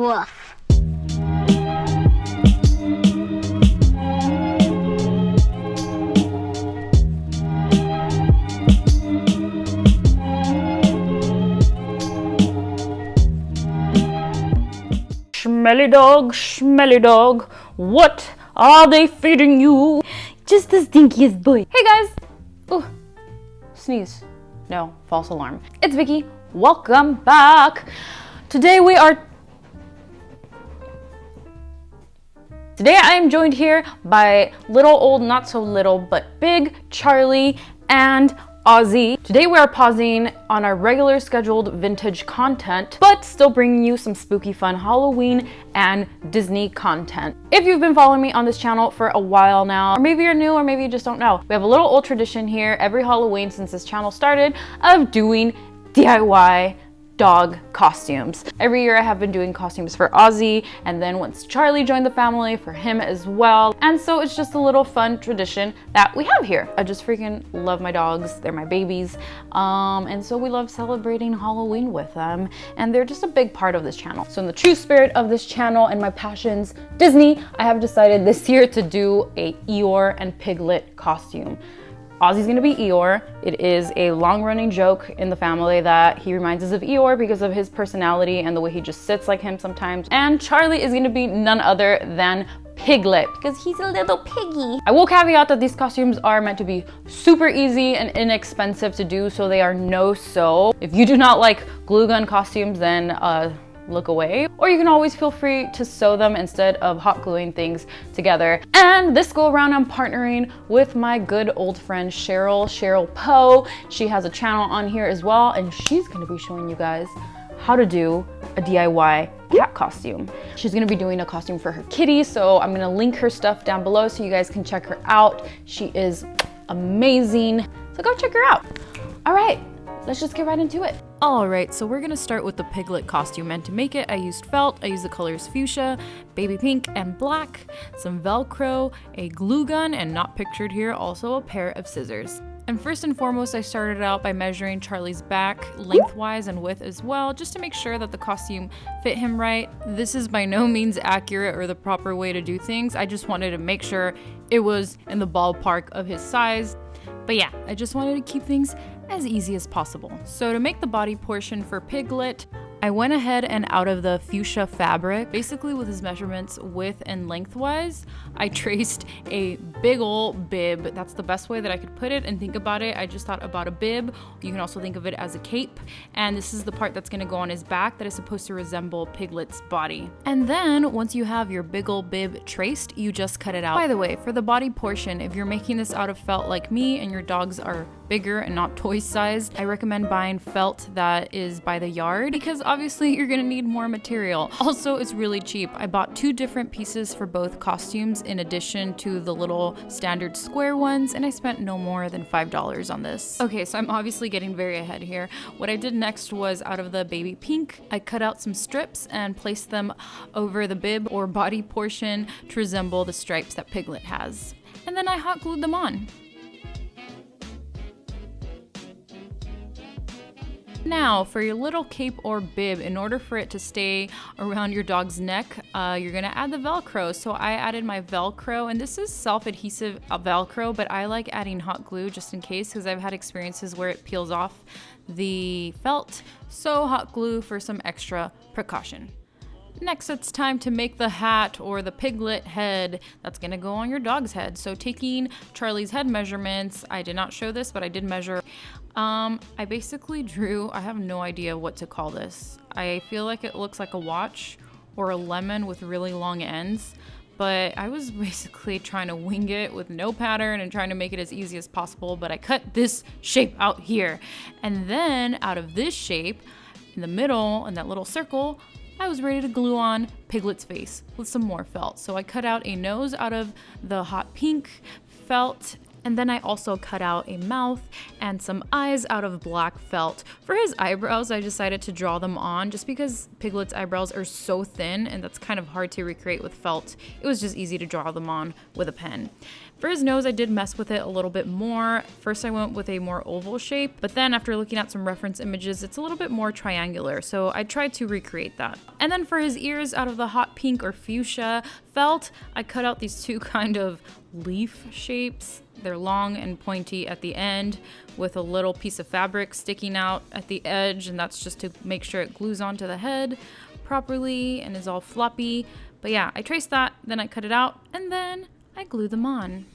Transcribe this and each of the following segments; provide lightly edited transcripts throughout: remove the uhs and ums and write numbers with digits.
Woof. Smelly dog, what are they feeding you? Just the stinkiest boy. Hey guys! Ooh, sneeze. No, false alarm. It's Vicky. Welcome back. Today I am joined here by little old, not so little, but big Charlie and Aussie. Today we are pausing on our regular scheduled vintage content, but still bringing you some spooky fun Halloween and Disney content. If you've been following me on this channel for a while now, or maybe you're new, or maybe you just don't know, we have a little old tradition here every Halloween since this channel started of doing DIY dog costumes. Every year I have been doing costumes for Aussie, and then once Charlie joined the family, for him as well. And so it's just a little fun tradition that we have here. I just freaking love my dogs. They're my babies. And so we love celebrating Halloween with them, and they're just a big part of this channel. So in the true spirit of this channel and my passions, Disney, I have decided this year to do a Eeyore and Piglet costume. Aussie's gonna be Eeyore. It is a long-running joke in the family that he reminds us of Eeyore because of his personality and the way he just sits like him sometimes. And Charlie is gonna be none other than Piglet because he's a little piggy. I will caveat that these costumes are meant to be super easy and inexpensive to do, so they are no-so. If you do not like glue gun costumes, then look away, or you can always feel free to sew them instead of hot gluing things together. And this go around I'm partnering with my good old friend Cheryl Poe. She has a channel on here as well, and she's gonna be showing you guys how to do a DIY cat costume. She's gonna be doing a costume for her kitty, so I'm gonna link her stuff down below so you guys can check her out. She is amazing, so go check her out. All right, let's just get right into it. Alright, so we're gonna start with the Piglet costume, and to make it I used felt, I used the colors fuchsia, baby pink, and black, some Velcro, a glue gun, and not pictured here, also a pair of scissors. And first and foremost, I started out by measuring Charlie's back lengthwise and width as well, just to make sure that the costume fit him right. This is by no means accurate or the proper way to do things. I just wanted to make sure it was in the ballpark of his size. But yeah, I just wanted to keep things as easy as possible. So to make the body portion for Piglet, I went ahead and out of the fuchsia fabric, basically with his measurements width and lengthwise, I traced a big ol' bib. That's the best way that I could put it and think about it. I just thought about a bib. You can also think of it as a cape. And this is the part that's gonna go on his back that is supposed to resemble Piglet's body. And then once you have your big ol' bib traced, you just cut it out. By the way, for the body portion, if you're making this out of felt like me and your dogs are bigger and not toy sized, I recommend buying felt that is by the yard because obviously you're gonna need more material. Also, it's really cheap. I bought 2 different pieces for both costumes in addition to the little standard square ones, and I spent no more than $5 on this. Okay, so I'm obviously getting very ahead here. What I did next was out of the baby pink, I cut out some strips and placed them over the bib or body portion to resemble the stripes that Piglet has. And then I hot glued them on. Now, for your little cape or bib, in order for it to stay around your dog's neck, you're gonna add the Velcro. So I added my Velcro, and this is self-adhesive Velcro, but I like adding hot glue just in case because I've had experiences where it peels off the felt. So hot glue for some extra precaution. Next, it's time to make the hat or the Piglet head that's gonna go on your dog's head. So taking Charlie's head measurements, I did not show this, but I did measure. I basically drew, I have no idea what to call this. I feel like it looks like a watch or a lemon with really long ends, but I was basically trying to wing it with no pattern and trying to make it as easy as possible, but I cut this shape out here. And then out of this shape, in the middle, in that little circle, I was ready to glue on Piglet's face with some more felt. So I cut out a nose out of the hot pink felt And then I also cut out a mouth and some eyes out of black felt. For his eyebrows, I decided to draw them on just because Piglet's eyebrows are so thin and that's kind of hard to recreate with felt. It was just easy to draw them on with a pen. For his nose, I did mess with it a little bit more. First, I went with a more oval shape, but then after looking at some reference images, it's a little bit more triangular, so I tried to recreate that. And then for his ears, out of the hot pink or fuchsia felt, I cut out these two kind of leaf shapes. They're long and pointy at the end with a little piece of fabric sticking out at the edge, and that's just to make sure it glues onto the head properly and is all floppy. But yeah, I traced that, then I cut it out, and then I glued them on.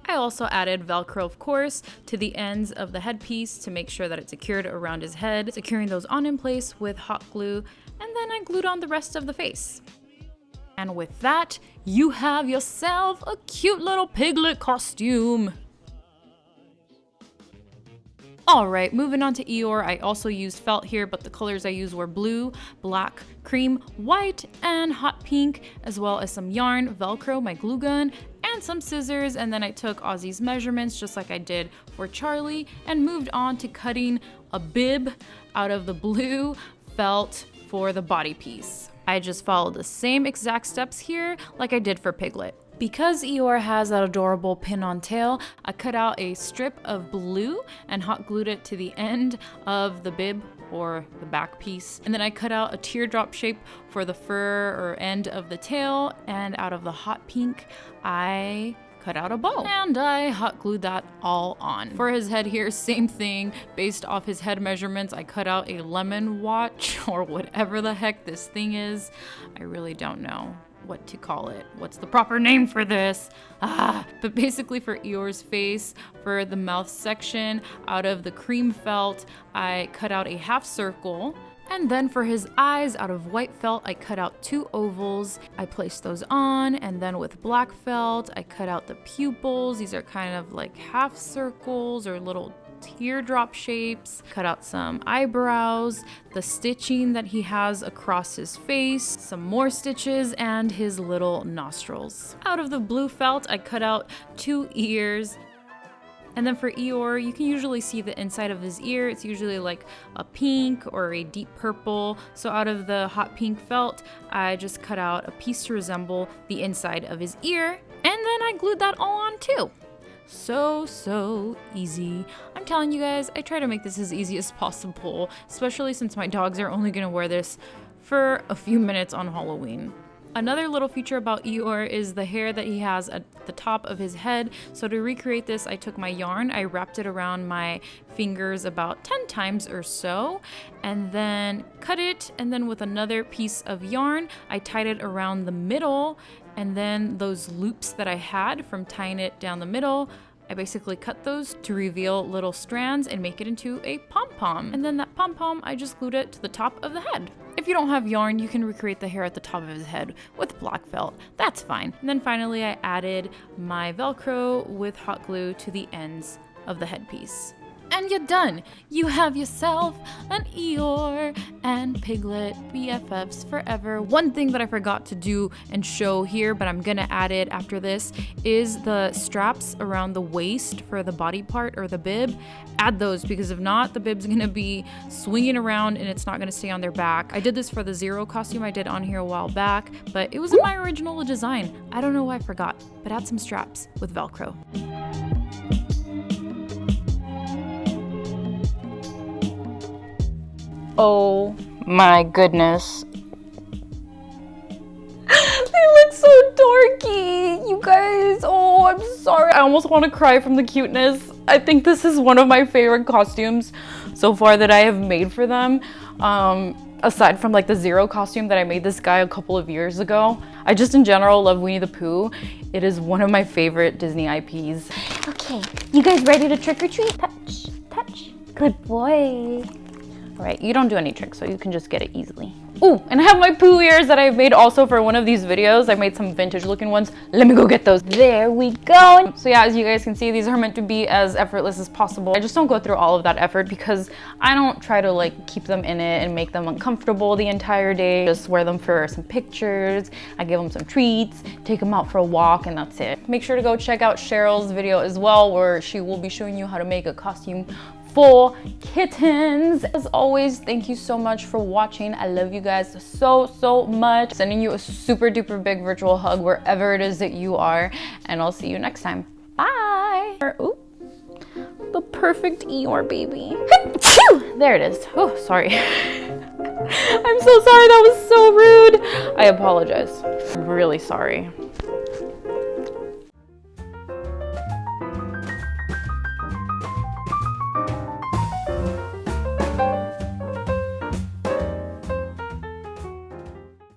I also added Velcro, of course, to the ends of the headpiece to make sure that it's secured around his head, securing those on in place with hot glue, and then I glued on the rest of the face. And with that, you have yourself a cute little Piglet costume. Alright, moving on to Eeyore, I also used felt here, but the colors I used were blue, black, cream, white, and hot pink, as well as some yarn, Velcro, my glue gun, and some scissors, and then I took Aussie's measurements just like I did for Charlie, and moved on to cutting a bib out of the blue felt for the body piece. I just followed the same exact steps here like I did for Piglet. Because Eeyore has that adorable pin-on tail, I cut out a strip of blue and hot glued it to the end of the bib or the back piece. And then I cut out a teardrop shape for the fur or end of the tail, and out of the hot pink, I cut out a bow. And I hot glued that all on. For his head here, same thing. Based off his head measurements, I cut out a lemon watch or whatever the heck this thing is. I really don't know what to call it. What's the proper name for this? But basically for Eeyore's face, for the mouth section, out of the cream felt, I cut out a half circle. And then for his eyes, out of white felt, I cut out 2 ovals. I placed those on, and then with black felt, I cut out the pupils. These are kind of like half circles or little teardrop shapes. Cut out some eyebrows, the stitching that he has across his face, some more stitches, and his little nostrils. Out of the blue felt, I cut out 2 ears. And then for Eeyore, you can usually see the inside of his ear. It's usually like a pink or a deep purple. So out of the hot pink felt, I just cut out a piece to resemble the inside of his ear. And then I glued that all on too. So easy. I'm telling you guys, I try to make this as easy as possible, especially since my dogs are only gonna wear this for a few minutes on Halloween. Another little feature about Eeyore is the hair that he has at the top of his head. So to recreate this, I took my yarn, I wrapped it around my fingers about 10 times or so, and then cut it, and then with another piece of yarn, I tied it around the middle, and then those loops that I had from tying it down the middle, I basically cut those to reveal little strands and make it into a pom-pom. And then that pom-pom, I just glued it to the top of the head. If you don't have yarn, you can recreate the hair at the top of his head with black felt. That's fine. And then finally, I added my Velcro with hot glue to the ends of the headpiece. And you're done. You have yourself an Eeyore and Piglet BFFs forever. One thing that I forgot to do and show here, but I'm gonna add it after this, is the straps around the waist for the body part or the bib. Add those, because if not, the bib's gonna be swinging around and it's not gonna stay on their back. I did this for the Zero costume I did on here a while back, but it was in my original design. I don't know why I forgot, but add some straps with Velcro. Oh my goodness. They look so dorky, you guys. Oh, I'm sorry. I almost want to cry from the cuteness. I think this is one of my favorite costumes so far that I have made for them. Aside from like the Zero costume that I made this guy a couple of years ago. I just in general love Winnie the Pooh. It is one of my favorite Disney IPs. Okay, you guys ready to trick or treat? Touch, touch. Good boy. All right, you don't do any tricks, so you can just get it easily. Ooh, and I have my Pooh ears that I've made also for one of these videos. I made some vintage looking ones. Let me go get those. There we go. So yeah, as you guys can see, these are meant to be as effortless as possible. I just don't go through all of that effort because I don't try to like keep them in it and make them uncomfortable the entire day. Just wear them for some pictures. I give them some treats, take them out for a walk, and that's it. Make sure to go check out Cheryl's video as well, where she will be showing you how to make a costume for kittens. As always, thank you so much for watching. I love you guys so much. Sending you a super duper big virtual hug wherever it is that you are, and I'll see you next time. Bye. Ooh, the perfect Eeyore baby. There it is. Oh, sorry. I'm so sorry, that was so rude. I apologize. I'm really sorry.